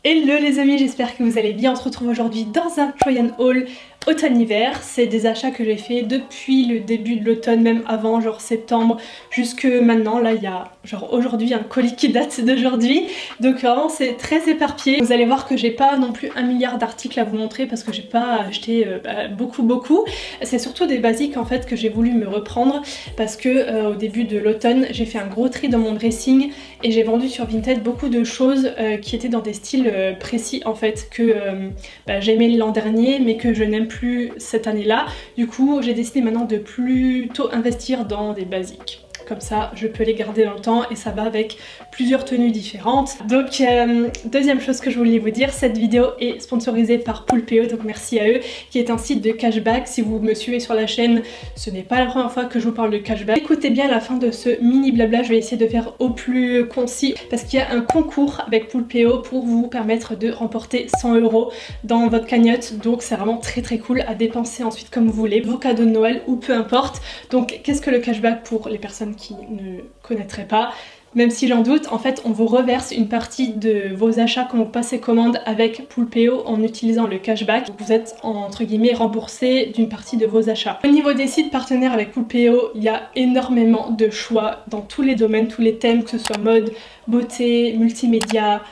Hello les amis, j'espère que vous allez bien. On se retrouve aujourd'hui dans un try and haul automne-hiver. C'est des achats que j'ai fait depuis le début de l'automne, même avant, genre septembre, jusque maintenant. Là, il y a genre aujourd'hui un colis qui date d'aujourd'hui. Donc vraiment, c'est très éparpillé. Vous allez voir que j'ai pas non plus un milliard d'articles à vous montrer parce que j'ai pas acheté beaucoup. C'est surtout des basiques en fait que j'ai voulu me reprendre parce que au début de l'automne, j'ai fait un gros tri dans mon dressing et j'ai vendu sur Vinted beaucoup de choses qui étaient dans des styles précis en fait que j'aimais l'an dernier mais que je n'aime plus cette année-là. Du coup, j'ai décidé maintenant de plutôt investir dans des basiques. Comme ça, je peux les garder longtemps et ça va avec plusieurs tenues différentes. Donc, deuxième chose que je voulais vous dire, cette vidéo est sponsorisée par Poulpeo, donc merci à eux, qui est un site de cashback. Si vous me suivez sur la chaîne, ce n'est pas la première fois que je vous parle de cashback. Écoutez bien la fin de ce mini blabla, je vais essayer de faire au plus concis parce qu'il y a un concours avec Poulpeo pour vous permettre de remporter 100 € dans votre cagnotte. Donc, c'est vraiment très cool à dépenser ensuite comme vous voulez, vos cadeaux de Noël ou peu importe. Donc, qu'est-ce que le cashback pour les personnes qui ne connaîtraient pas? Même si j'en doute, en fait on vous reverse une partie de vos achats quand vous passez commande avec Poulpeo en utilisant le cashback. Donc vous êtes entre guillemets remboursé d'une partie de vos achats. Au niveau des sites partenaires avec Poulpeo, il y a énormément de choix dans tous les domaines, tous les thèmes, que ce soit mode, beauté, multimédia,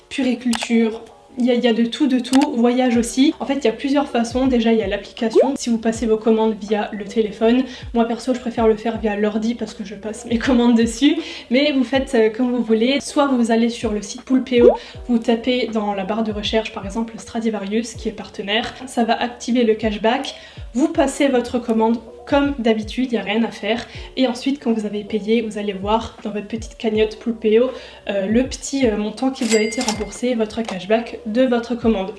puriculture. Il y a de tout, voyage aussi. En fait, il y a plusieurs façons. Déjà, il y a l'application. Si vous passez vos commandes via le téléphone, moi perso, je préfère le faire via l'ordi parce que je passe mes commandes dessus. Mais vous faites comme vous voulez. Soit vous allez sur le site Poulpeo, vous tapez dans la barre de recherche par exemple Stradivarius qui est partenaire. Ça va activer le cashback. Vous passez votre commande comme d'habitude, il n'y a rien à faire. Et ensuite, quand vous avez payé, vous allez voir dans votre petite cagnotte Poulpeo le petit montant qui vous a été remboursé, votre cashback de votre commande.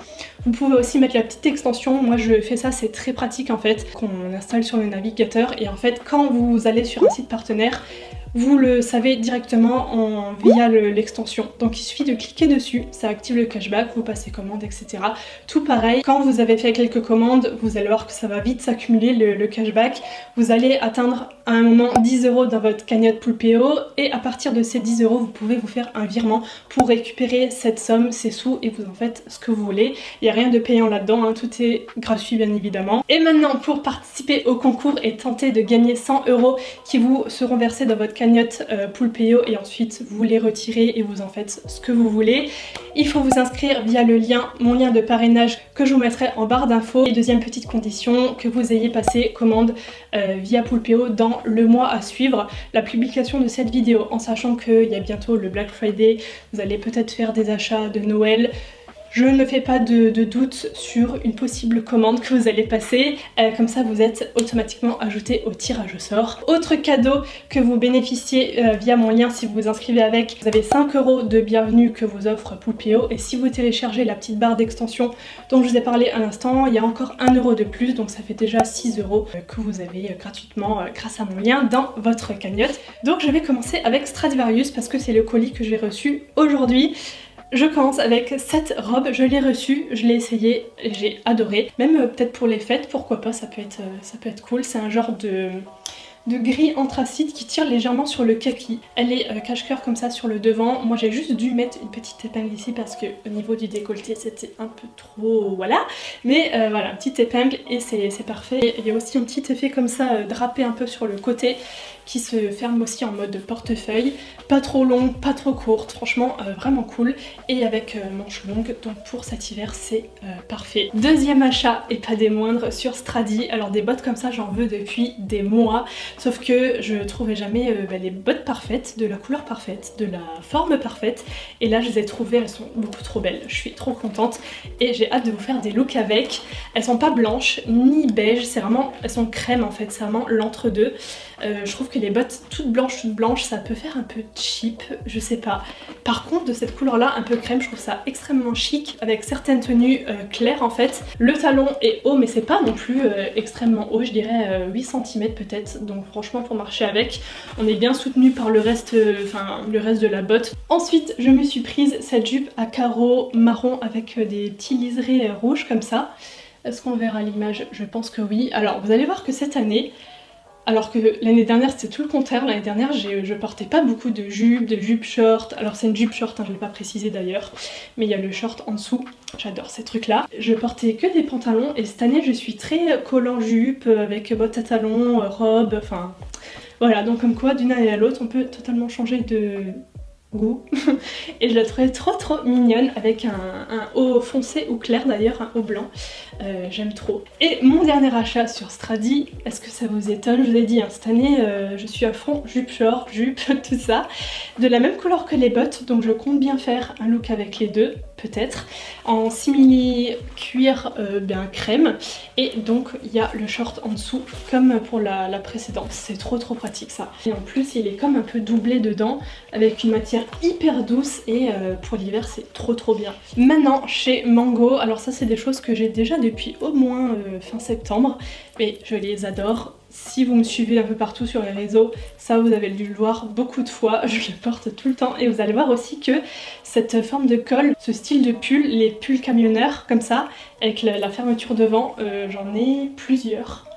Vous pouvez aussi mettre la petite extension. Moi, je fais ça, c'est très pratique en fait, qu'on installe sur le navigateur. Et en fait, quand vous allez sur un site partenaire, vous le savez directement via l'extension. Donc il suffit de cliquer dessus, ça active le cashback, vous passez commande, etc. Tout pareil, quand vous avez fait quelques commandes, vous allez voir que ça va vite s'accumuler le cashback. Vous allez atteindre à un moment 10 € dans votre cagnotte Poulpeo et à partir de ces 10 €, vous pouvez vous faire un virement pour récupérer cette somme, ces sous, et vous en faites ce que vous voulez. Il n'y a rien de payant là-dedans, hein, tout est gratuit bien évidemment. Et maintenant, pour participer au concours et tenter de gagner 100 € qui vous seront versés dans votre cagnotte Poulpeo et ensuite vous les retirez et vous en faites ce que vous voulez. Il faut vous inscrire via le lien, mon lien de parrainage que je vous mettrai en barre d'infos. Et deuxième petite condition, que vous ayez passé commande via Poulpeo dans le mois à suivre la publication de cette vidéo, en sachant qu'il y a bientôt le Black Friday, vous allez peut-être faire des achats de Noël. Je ne fais pas de doute sur une possible commande que vous allez passer, comme ça vous êtes automatiquement ajouté au tirage au sort. Autre cadeau que vous bénéficiez via mon lien si vous vous inscrivez avec, vous avez 5 € de bienvenue que vous offre Poulpeo, et si vous téléchargez la petite barre d'extension dont je vous ai parlé à l'instant, il y a encore 1 € de plus, donc ça fait déjà 6 € que vous avez gratuitement grâce à mon lien dans votre cagnotte. Donc je vais commencer avec Stradivarius parce que c'est le colis que j'ai reçu aujourd'hui. Je commence avec cette robe, je l'ai reçue, je l'ai essayée, j'ai adoré. Même peut-être pour les fêtes, pourquoi pas, ça peut être cool. C'est un genre de gris anthracite qui tire légèrement sur le kaki. Elle est cache-cœur comme ça sur le devant. Moi j'ai juste dû mettre une petite épingle ici parce que au niveau du décolleté c'était un peu trop, voilà. Mais voilà, une petite épingle et c'est parfait. Et il y a aussi un petit effet comme ça drapé un peu sur le côté qui se ferme aussi en mode portefeuille. Pas trop longue, pas trop courte, franchement vraiment cool. Et avec manches longues, donc pour cet hiver c'est parfait. Deuxième achat et pas des moindres sur Stradi. Alors des bottes comme ça j'en veux depuis des mois. Sauf que je trouvais jamais les bottes parfaites, de la couleur parfaite, de la forme parfaite. Et là je les ai trouvées, elles sont beaucoup trop belles. Je suis trop contente et j'ai hâte de vous faire des looks avec. Elles sont pas blanches ni beige, c'est vraiment, elles sont crème en fait, c'est vraiment l'entre-deux. Je trouve que les bottes toutes blanches, ça peut faire un peu cheap, je sais pas. Par contre de cette couleur là, un peu crème, je trouve ça extrêmement chic avec certaines tenues claires en fait. Le talon est haut mais c'est pas non plus extrêmement haut, je dirais 8 cm peut-être. Donc franchement pour marcher avec, on est bien soutenu par le reste de la botte. Ensuite je me suis prise cette jupe à carreaux marron avec des petits liserés rouges comme ça. Est-ce qu'on verra l'image? Je pense que oui. Alors vous allez voir que cette année, Alors que l'année dernière c'était tout le contraire, l'année dernière je portais pas beaucoup de jupes short, alors c'est une jupe short, hein, je l'ai pas précisé d'ailleurs, mais il y a le short en dessous, j'adore ces trucs là. Je portais que des pantalons et cette année je suis très collant jupe, avec bottes à talons, robe, enfin voilà, donc comme quoi d'une année à l'autre on peut totalement changer de goût. Et je la trouvais trop mignonne avec un haut foncé ou clair d'ailleurs, un haut blanc. J'aime trop. Et mon dernier achat sur Stradi, est-ce que ça vous étonne? Je vous ai dit, hein, cette année je suis à fond jupe short, jupe, tout ça. De la même couleur que les bottes, donc je compte bien faire un look avec les deux, peut-être. En simili cuir bien crème. Et donc il y a le short en dessous, comme pour la précédente. C'est trop pratique ça. Et en plus il est comme un peu doublé dedans, avec une matière hyper douce et pour l'hiver c'est trop bien. Maintenant chez Mango, alors ça c'est des choses que j'ai déjà depuis au moins fin septembre, mais je les adore. Si vous me suivez un peu partout sur les réseaux, ça vous avez dû le voir beaucoup de fois, je le porte tout le temps et vous allez voir aussi que cette forme de col, ce style de pull, les pulls camionneurs comme ça, avec la fermeture devant, j'en ai plusieurs.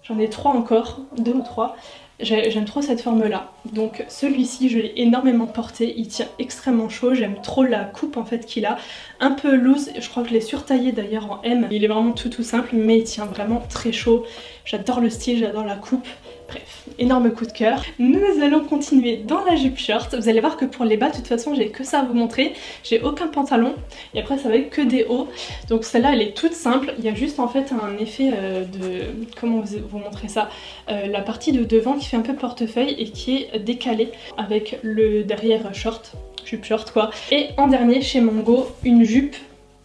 J'en ai 3 encore, 2 ou 3. J'aime trop cette forme là, donc celui-ci je l'ai énormément porté, il tient extrêmement chaud, j'aime trop la coupe en fait qu'il a, un peu loose, je crois que je l'ai surtaillé d'ailleurs en M, il est vraiment tout simple mais il tient vraiment très chaud, j'adore le style, j'adore la coupe, bref, énorme coup de cœur. Nous allons continuer dans la jupe short, vous allez voir que pour les bas de toute façon j'ai que ça à vous montrer, j'ai aucun pantalon et après ça va être que des hauts, donc celle-là elle est toute simple, il y a juste en fait un effet de, comment vous montrer ça, la partie de devant qui fait un peu portefeuille et qui est décalée avec le derrière short, jupe short quoi. Et en dernier chez Mango, une jupe,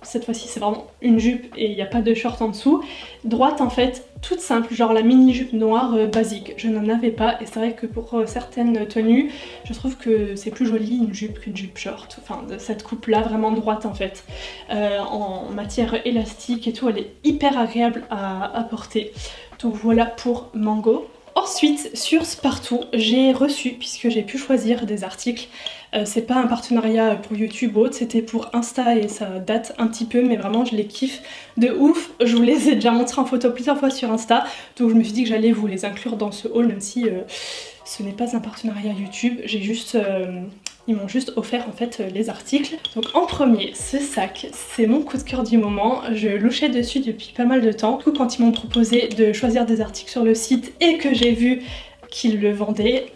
cette fois-ci c'est vraiment une jupe et il n'y a pas de short en dessous, droite en fait, toute simple, genre la mini jupe noire basique, je n'en avais pas et c'est vrai que pour certaines tenues je trouve que c'est plus joli une jupe qu'une jupe short, enfin de cette coupe là vraiment droite en fait, en matière élastique et tout, elle est hyper agréable à porter, donc voilà pour Mango. Ensuite sur Spartoo j'ai reçu, puisque j'ai pu choisir des articles, c'est pas un partenariat pour YouTube ou autre, c'était pour Insta et ça date un petit peu mais vraiment je les kiffe de ouf, je vous les ai déjà montrés en photo plusieurs fois sur Insta, donc je me suis dit que j'allais vous les inclure dans ce haul même si ce n'est pas un partenariat YouTube, j'ai juste... ils m'ont juste offert en fait les articles. Donc en premier, ce sac, c'est mon coup de cœur du moment. Je louchais dessus depuis pas mal de temps. Du coup, quand ils m'ont proposé de choisir des articles sur le site et que j'ai vu qu'ils le vendaient,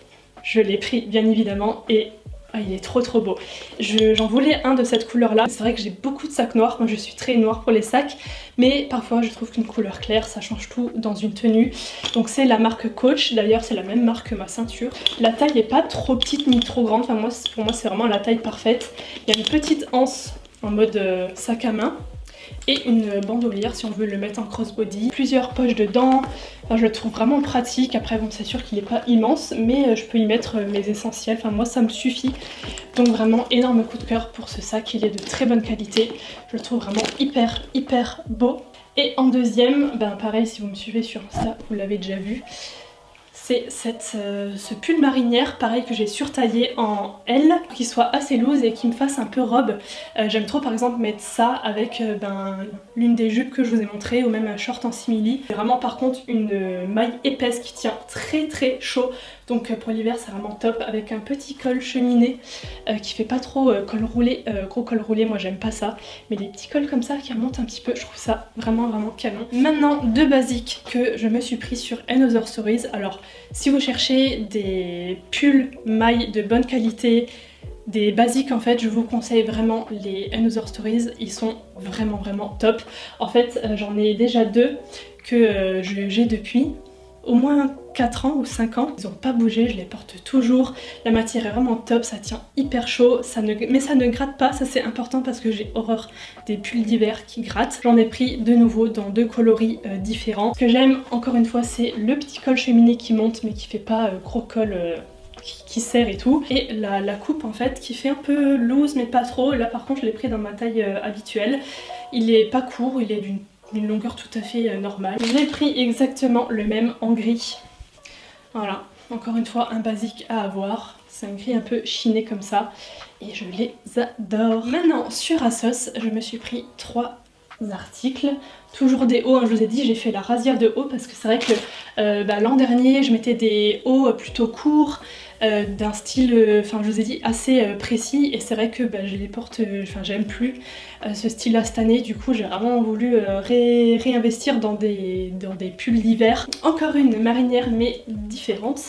je l'ai pris bien évidemment et... oh, il est trop beau. J'en voulais un de cette couleur là. C'est vrai que j'ai beaucoup de sacs noirs, moi je suis très noire pour les sacs, mais parfois je trouve qu'une couleur claire ça change tout dans une tenue. Donc c'est la marque Coach, d'ailleurs c'est la même marque que ma ceinture. La taille n'est pas trop petite ni trop grande, enfin pour moi c'est vraiment la taille parfaite. Il y a une petite anse en mode sac à main et une bandoulière si on veut le mettre en crossbody, plusieurs poches dedans, enfin, je le trouve vraiment pratique. Après bon c'est sûr qu'il n'est pas immense mais je peux y mettre mes essentiels, enfin moi ça me suffit, donc vraiment énorme coup de cœur pour ce sac, il est de très bonne qualité, je le trouve vraiment hyper beau. Et en deuxième, ben pareil si vous me suivez sur Insta vous l'avez déjà vu, c'est ce pull marinière, pareil que j'ai surtaillé en L, pour qu'il soit assez loose et qu'il me fasse un peu robe. J'aime trop par exemple mettre ça avec l'une des jupes que je vous ai montré ou même un short en simili. C'est vraiment par contre une maille épaisse qui tient très chaud. Donc pour l'hiver c'est vraiment top, avec un petit col cheminé qui fait pas trop col roulé, gros col roulé, moi j'aime pas ça. Mais les petits cols comme ça qui remontent un petit peu, je trouve ça vraiment canon. Maintenant deux basiques que je me suis pris sur Another Stories. Alors si vous cherchez des pulls mailles de bonne qualité, des basiques en fait, je vous conseille vraiment les Another Stories, ils sont vraiment top. En fait j'en ai déjà deux que j'ai depuis au moins 4 ans ou 5 ans, ils n'ont pas bougé, je les porte toujours, la matière est vraiment top, ça tient hyper chaud, mais ça ne gratte pas, ça c'est important parce que j'ai horreur des pulls d'hiver qui grattent. J'en ai pris de nouveau dans deux coloris différents. Ce que j'aime encore une fois c'est le petit col cheminé qui monte mais qui fait pas gros col qui serre et tout, et la coupe en fait qui fait un peu loose mais pas trop. Là par contre je l'ai pris dans ma taille habituelle, il est pas court, il est d'une longueur tout à fait normale. J'ai pris exactement le même en gris. Voilà, encore une fois un basique à avoir. C'est un gris un peu chiné comme ça et je les adore. Maintenant sur ASOS, je me suis pris 3 articles. Toujours des hauts, hein, je vous ai dit, j'ai fait la rasière de haut parce que c'est vrai que l'an dernier je mettais des hauts plutôt courts, d'un style, enfin je vous ai dit, assez précis, et c'est vrai que je les porte, enfin j'aime plus ce style là cette année. Du coup j'ai vraiment voulu réinvestir dans des pulls d'hiver. Encore une marinière mais différente,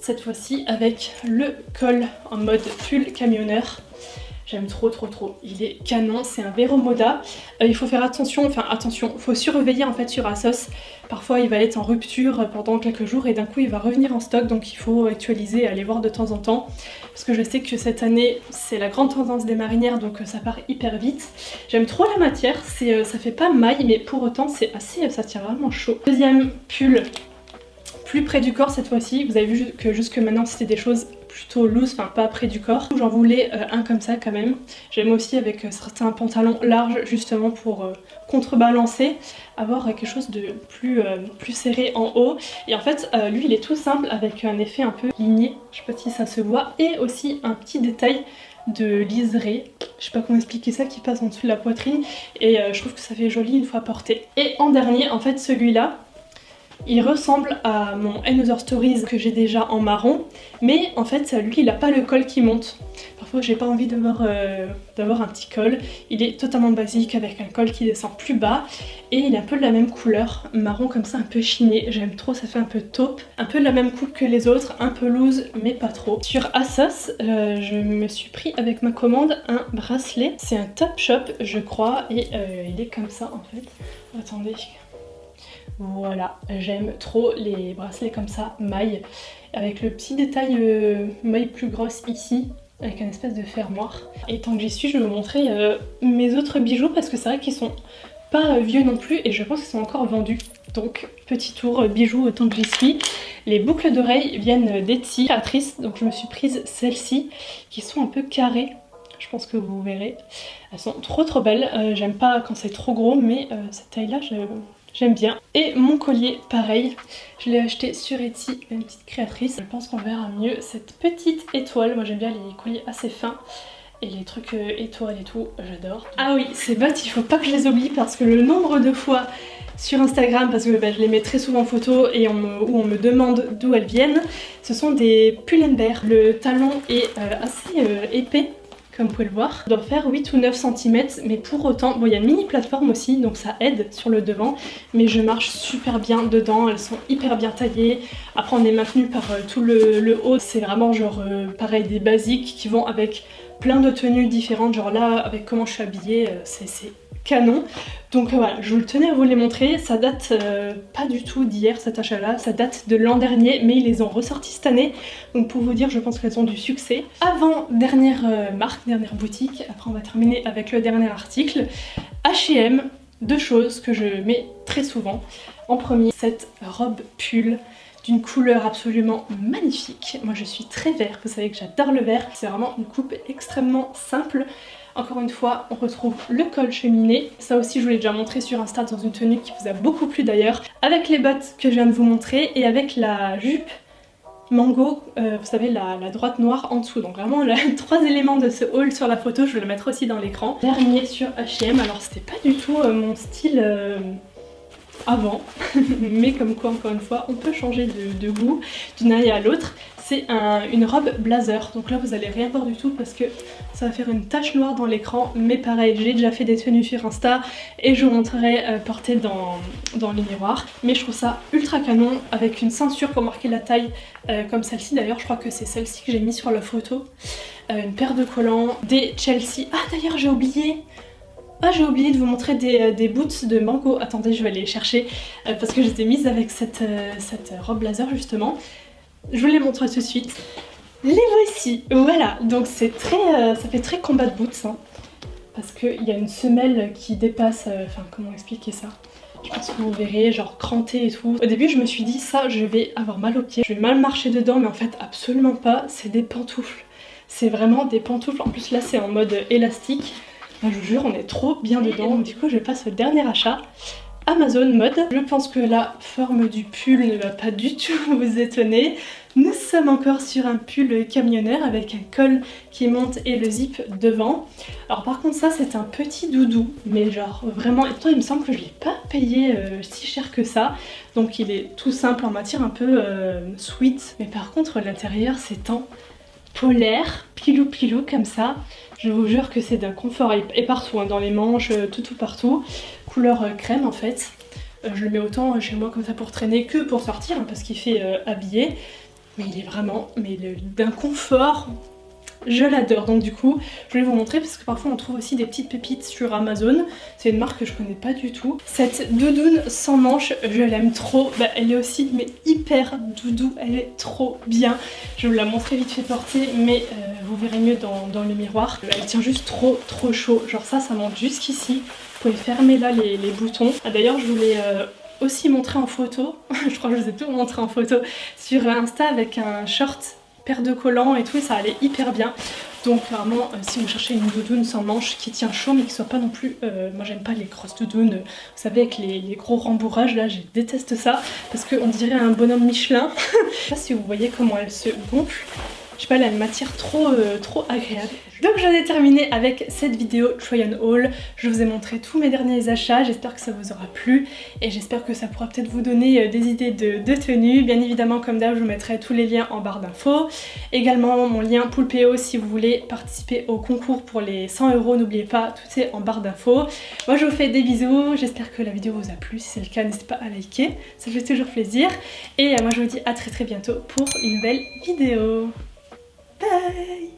cette fois-ci avec le col en mode pull camionneur. J'aime trop, il est canon, c'est un Vero Moda. Il faut faire attention, il faut surveiller en fait sur ASOS. Parfois il va être en rupture pendant quelques jours et d'un coup il va revenir en stock, donc il faut actualiser et aller voir de temps en temps. Parce que je sais que cette année c'est la grande tendance des marinières, donc ça part hyper vite. J'aime trop la matière, ça fait pas maille mais pour autant c'est assez, ça tient vraiment chaud. Deuxième pull, plus près du corps cette fois-ci. Vous avez vu que jusque maintenant c'était des choses plutôt loose, enfin pas près du corps. J'en voulais un comme ça quand même. J'aime aussi avec certains pantalons larges justement pour contrebalancer, avoir quelque chose de plus serré en haut. Et en fait lui il est tout simple avec un effet un peu ligné, je sais pas si ça se voit, et aussi un petit détail de liseré, je sais pas comment expliquer ça, qui passe en dessous de la poitrine, et je trouve que ça fait joli une fois porté. Et en dernier, en fait celui-là, il ressemble à mon Another Stories que j'ai déjà en marron, mais en fait lui il a pas le col qui monte. Parfois j'ai pas envie d'avoir un petit col, il est totalement basique avec un col qui descend plus bas, et il est un peu de la même couleur, marron comme ça un peu chiné, j'aime trop, ça fait un peu taupe, un peu de la même coupe que les autres, un peu loose mais pas trop. Sur ASOS, je me suis pris avec ma commande un bracelet, c'est un Topshop je crois, et il est comme ça en fait. Attendez. Voilà, j'aime trop les bracelets comme ça, maille, avec le petit détail maille plus grosse ici, avec un espèce de fermoir. Et tant que j'y suis, je vais vous montrer mes autres bijoux parce que c'est vrai qu'ils sont pas vieux non plus et je pense qu'ils sont encore vendus. Donc petit tour bijoux tant que j'y suis. Les boucles d'oreilles viennent d'Etsy, créatrice, donc je me suis prise celles-ci qui sont un peu carrées. Je pense que vous verrez. Elles sont trop belles. J'aime pas quand c'est trop gros, mais cette taille-là, j'aime bien. Et mon collier, pareil, je l'ai acheté sur Etsy, une petite créatrice. Je pense qu'on verra mieux cette petite étoile. Moi j'aime bien les colliers assez fins. Et les trucs étoiles et tout, j'adore. Ah oui, ces bottes, il faut pas que je les oublie parce que le nombre de fois sur Instagram, parce que je les mets très souvent en photo et où on me demande d'où elles viennent, ce sont des Pull&Bear. Le talon est assez épais, comme vous pouvez le voir. Il doit faire 8 ou 9 cm, mais pour autant, bon il y a une mini plateforme aussi, donc ça aide sur le devant, mais je marche super bien dedans, elles sont hyper bien taillées. Après on est maintenu par tout le haut, c'est vraiment genre pareil des basiques qui vont avec plein de tenues différentes, genre là avec comment je suis habillée, c'est canon. Donc voilà, je le tenais à vous les montrer, ça date pas du tout d'hier cet achat là, ça date de l'an dernier, mais ils les ont ressortis cette année, donc pour vous dire je pense qu'elles ont du succès. Avant dernière marque, dernière boutique, après on va terminer avec le dernier article, H&M, deux choses que je mets très souvent. En premier, cette robe pull d'une couleur absolument magnifique. Moi je suis très vert, vous savez que j'adore le vert, c'est vraiment une coupe extrêmement simple. Encore une fois, on retrouve le col cheminé. Ça aussi, je vous l'ai déjà montré sur Insta dans une tenue qui vous a beaucoup plu d'ailleurs. Avec les bottes que je viens de vous montrer et avec la jupe mango, vous savez, la droite noire en dessous. Donc vraiment, trois éléments de ce haul sur la photo, je vais le mettre aussi dans l'écran. Dernier sur H&M. Alors, c'était pas du tout mon style avant, mais comme quoi, encore une fois, on peut changer de goût d'une année à l'autre. C'est une robe blazer, donc là vous allez rien voir du tout parce que ça va faire une tache noire dans l'écran, mais pareil, j'ai déjà fait des tenues sur Insta et je vous montrerai portée dans les miroirs. Mais je trouve ça ultra canon avec une ceinture pour marquer la taille comme celle-ci, d'ailleurs je crois que c'est celle-ci que j'ai mis sur la photo. Une paire de collants, des Chelsea, ah d'ailleurs j'ai oublié de vous montrer des boots de mango. Attendez, je vais aller les chercher parce que j'étais mise avec cette robe blazer justement. Je vous les montre tout de suite. Les voici, voilà. Donc c'est très, ça fait très combat de boots, hein, parce qu'il y a une semelle qui dépasse. Enfin, comment expliquer ça? Je pense que vous verrez, genre cranté et tout. Au début, je me suis dit ça, je vais avoir mal aux pieds, je vais mal marcher dedans, mais en fait absolument pas. C'est des pantoufles. C'est vraiment des pantoufles. En plus là, c'est en mode élastique. Enfin, je vous jure, on est trop bien dedans. Du coup, je passe au dernier achat. Amazon mode. Je pense que la forme du pull ne va pas du tout vous étonner. Nous sommes encore sur un pull camionneur avec un col qui monte et le zip devant. Alors par contre ça c'est un petit doudou, mais genre vraiment, et pourtant il me semble que je l'ai pas payé si cher que ça. Donc il est tout simple en matière un peu sweat. Mais par contre l'intérieur c'est en polaire, pilou comme ça. Je vous jure que c'est d'un confort et partout, hein, dans les manches, tout partout. Couleur crème en fait. Je le mets autant chez moi comme ça pour traîner que pour sortir, hein, parce qu'il fait habillé. Mais il est vraiment d'un confort. Je l'adore, donc du coup je vais vous montrer parce que parfois on trouve aussi des petites pépites sur Amazon. C'est une marque que je connais pas du tout. Cette doudoune sans manches, je l'aime trop. Bah, elle est aussi mais hyper doudou, elle est trop bien. Je vais vous la montrer vite fait porter, mais vous verrez mieux dans le miroir. Elle tient juste trop chaud, genre ça monte jusqu'ici. Vous pouvez fermer là les boutons. Ah, d'ailleurs je voulais aussi montrer en photo, je crois que je vous ai tout montré en photo sur Insta avec un short paire de collants et tout, et ça allait hyper bien. Donc clairement si vous cherchez une doudoune sans manches qui tient chaud mais qui soit pas non plus, moi j'aime pas les grosses doudounes, vous savez avec les gros rembourrages là, je déteste ça parce qu'on dirait un bonhomme Michelin. Je sais pas si vous voyez comment elle se gonfle. Je sais pas, elle a une matière trop agréable. Donc j'en ai terminé avec cette vidéo try on haul. Je vous ai montré tous mes derniers achats, j'espère que ça vous aura plu et j'espère que ça pourra peut-être vous donner des idées de tenues. Bien évidemment comme d'hab je vous mettrai tous les liens en barre d'infos. Également mon lien Poulpeo si vous voulez participer au concours pour les 100 €, n'oubliez pas, tout est en barre d'infos. Moi je vous fais des bisous, j'espère que la vidéo vous a plu, si c'est le cas n'hésitez pas à liker, ça fait toujours plaisir. Et moi je vous dis à très bientôt pour une nouvelle vidéo. Bye!